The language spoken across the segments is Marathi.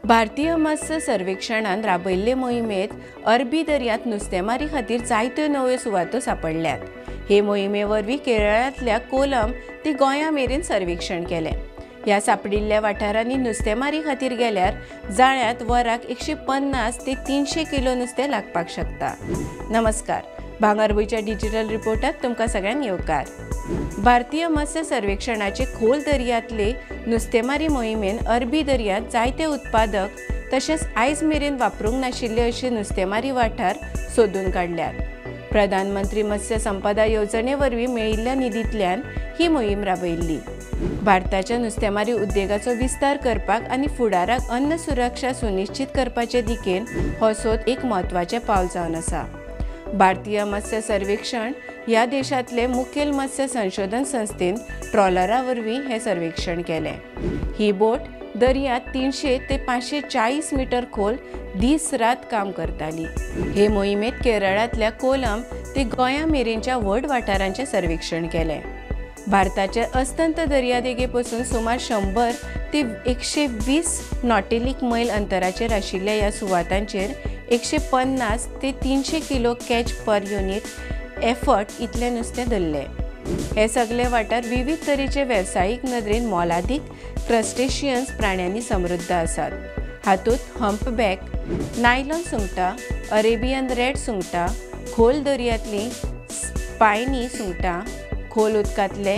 भारतीय मत्स्य सर्वेक्षणान राबयल्ले मोहिमेत अरबी दर्यांत नुस्तेमारी खातीर जायत्यो नव्यो सुवातो सांपडल्यात। हे मोहिमे वरवीं केरळांतल्या कोलम ते गोंया मेरेन सर्वेक्षण केलें। ह्या सांपडिल्ल्या वाठारांनी नुस्तेमारी खातीर गेल्यार जाळ्यांत वराक 150 ते 300 किलो नुस्तें लागपाक शकता। नमस्कार, भांगरभूंयच्या डिजिटल रिपोर्टात तुमकां सगळ्यांक येवकार। भारतीय मत्स्य सर्वेक्षणाचे खोल दर्यांतले नुस्तेमारी मोहिमेन अरबी दर्यांत जायते उत्पादक तशेंच आयज मेरेन वापरूंक नाशिल्ले अशे नुस्तेमारी वाठार सोदून काडल्यात। प्रधानमंत्री मत्स्य संपदा येवजणे वरवीं मेळिल्ल्या निधींतल्यान ही मोहीम राबयल्ली। भारताच्या नुस्तेमारी उद्देगाचो विस्तार करपाक आनी फुडाराक अन्न सुरक्षा सुनिश्चित करपाचे दिकेन हो सोद एक म्हत्वाचें पावल जावन आसा। भारतीय मत्स्य सर्वेक्षण ह्या देशांतले मुखेल मत्स्य संशोधन संस्थेन ट्रॉलरा वरवीं हे सर्वेक्षण केलें। ही बोट दर्यांत 300 ते 540 मीटर खोल दीस रात काम करताली। हे मोहिमेत केरळांतल्या कोलम ते गोंया मेरेनच्या व्हड वाठारांचें सर्वेक्षण केलें। भारताचे अस्तंत दर्यादेगेपसून सुमार 100 ते 120 नॉटिलिक मैल अंतराचेर आशिल्ल्या ह्या सुवातांचेर 150 ते 300 kilo catch per unit effort इतलें नुस्तें धरलें। हे सगळे वाठार विविध तरेचे वेवसायीक नदरेन मोलादीक क्रस्टेशियन्स प्राण्यांनी समृद्ध आसात। हातूंत हंपबॅक, नायलॉन सुंगटां, अरेबियन रेड सुंगटां, खोल दर्यांतलीं स्पायनी सुंगटां, खोल उदकांतले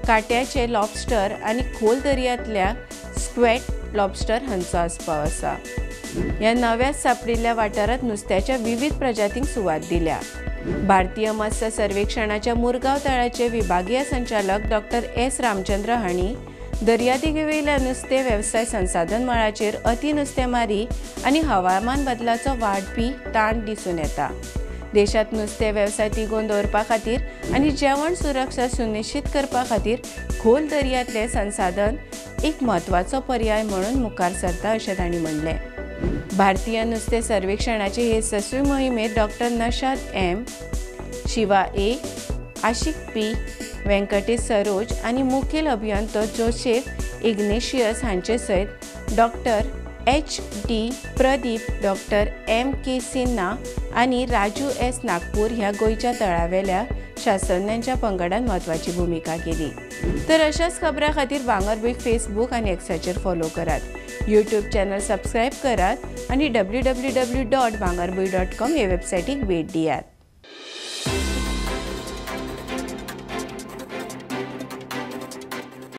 काट्याचे लॉबस्टर आनी खोल दर्यांतल्या स्क्वॅट लॉबस्टर हांचो आस्पाव आसा। ह्या नव्याच सांपडिल्ल्या वाठारांत नुस्त्याच्या विविध प्रजातींक सुवात दिल्या। भारतीय मत्स्य सर्वेक्षणाच्या मुरगांव तळाचे विभागीय संचालक डॉक्टर एस रामचंद्र हांणी दर्यादेगेवयल्या नुस्तें वेवसाय संसाधन मळाचेर अति नुस्तेमारी आनी हवामान बदलाचो वाडपी ताण दिसून येता। देशांत नुस्तें वेवसाय तिगोवन दवरपा खातीर आनी जेवण सुरक्षा सुनिश्चित करपा खातीर खोल दर्यांतलें संसाधन एक म्हत्वाचो पर्याय म्हणून मुखार सरता अशें तांणी म्हणलें। भारतीय नुस्तें सर्वेक्षणाचे हे यशस्वी मोहिमेत doctor Nashad M, Shiva A, Ashiq P, Venkatesh Saroj आनी मुखेल अभियंतो जोसेफ इग्नेशियस हांचे सयत doctor H D Pradeep, doctor M K Sinha आनी राजू एस नागपूर ह्या गोंयच्या तळावेल्या शास्त्रज्ञांच्या पंगडान म्हत्वाची भूमिका केली। तर अशाच खबरां खातीर भांगरभूंयक फेसबूक आनी एक्साचेर फॉलो करात। यूट्यूब चॅनल सबस्क्रायब करात आनी www.bhangarbuy.com हे वेबसायटीक भेट दियात।